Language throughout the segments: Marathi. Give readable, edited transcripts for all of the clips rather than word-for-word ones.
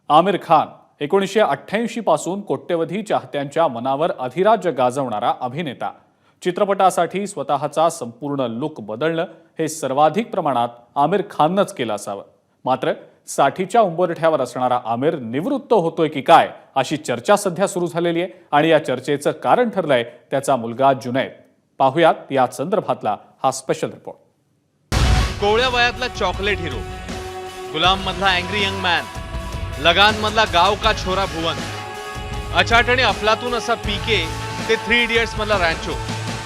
आमिर खान 1988 पासून कोट्यवधी चाहत्यांच्या मनावर अधिराज्य गाजवणारा अभिनेता। चित्रपटासाठी स्वतःचा संपूर्ण लुक बदलणं हे सर्वाधिक प्रमाणात आमिर खाननंच केलं असावं। मात्र 60च्या उंबरठ्यावर असणारा आमिर निवृत्त होतोय की काय अशी चर्चा सध्या सुरू झालेली आहे आणि या चर्चेचं कारण ठरलंय त्याचा मुलगा जुनैद। पाहुयात या संदर्भातला हा स्पेशल रिपोर्ट। कोवळ्या वयातला चॉकलेट हिरो, गुलाम मधला अँग्री यंग मॅन, लगान मधला गाव का छोरा भुवन, अचाट आणि अफलातून असा पीके ते 3 इडियट्स मधला रॅन्चो,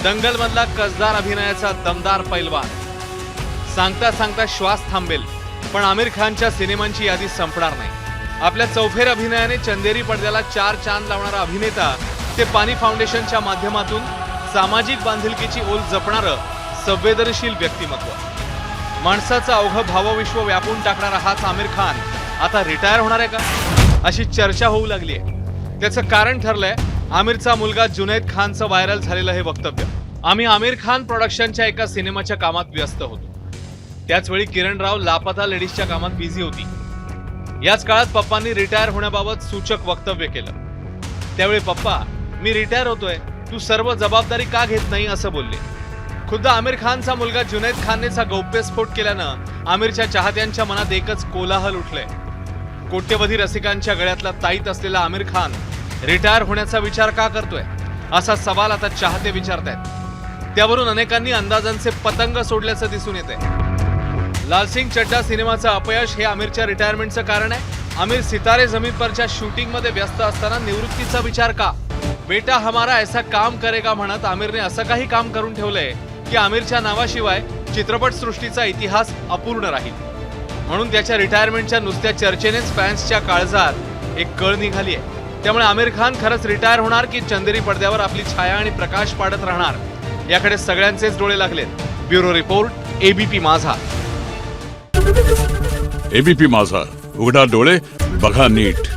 दंगल मधला कसदार अभिनयाचा दमदार पैलवान। सांगता सांगता श्वास थांबेल पण आमिर खानच्या सिनेमांची यादी संपणार नाही। आपल्या चौफेर अभिनयाने चंदेरी पडद्याला 4 चांद लावणारा अभिनेता ते पाणी फाउंडेशनच्या माध्यमातून सामाजिक बांधिलकीची ओल जपणारं संवेदनशील व्यक्तिमत्व। माणसाचं अवघं भावविश्व व्यापून टाकणारा हाच आमिर खान आता रिटायर होणार आहे का अशी चर्चा होऊ लागली आहे। त्याचं कारण ठरलंय आमिरचा मुलगा जुनैद खानचं व्हायरल झालेलं हे वक्तव्य। आम्ही आमिर खान प्रोडक्शनच्या एका सिनेमाच्या कामात व्यस्त होतो, त्याच वेळी किरण राव लापता लेडीजच्या कामात बिझी होती। याच काळात पप्पांनी रिटायर होण्याबाबत सूचक वक्तव्य केलं। त्यावेळी पप्पा, मी रिटायर होतोय, तू सर्व जबाबदारी का घेत नाही असं बोलले। खुद्द आमिर खानचा मुलगा जुनैद खाननेचा गौप्यस्फोट केल्यानं आमिरच्या चाहत्यांच्या मनात एकच कोलाहल उठलंय। कोट्यवधी रसिकांच्या गळ्यातला ताईत असलेला आमिर खान रिटायर होण्याचा विचार का करतोय असा सवाल आता चाहते विचारतायत। त्यावरून अनेकांनी अंदाजांचे पतंग सोडल्याचं दिसून येतंय। लाल सिंग चड्डा सिनेमाचं अपयश हे आमिरच्या रिटायरमेंटचं कारण आहे। आमिर सितारे जमीन परच्या शूटिंग मध्ये व्यस्त असताना निवृत्तीचा विचार का? बेटा हमारा ऐसा काम करेगा म्हणत आमिरने असं काही काम करून ठेवलंय की आमिरच्या नावाशिवाय चित्रपट सृष्टीचा इतिहास अपूर्ण राहील। म्हणून त्याच्या रिटायरमेंटच्या नुसत्या चर्चेनेच फॅन्सच्या काळजात एक कळ निघाली आहे। त्यामुळे आमिर खान खरंच रिटायर होणार की चंदेरी पडद्यावर आपली छाया आणि प्रकाश पाडत राहणार याकडे सगळ्यांचेच डोळे लागलेत। ब्युरो रिपोर्ट, एबीपी माझा। एबीपी माझा, उघडा डोळे बघा नीट।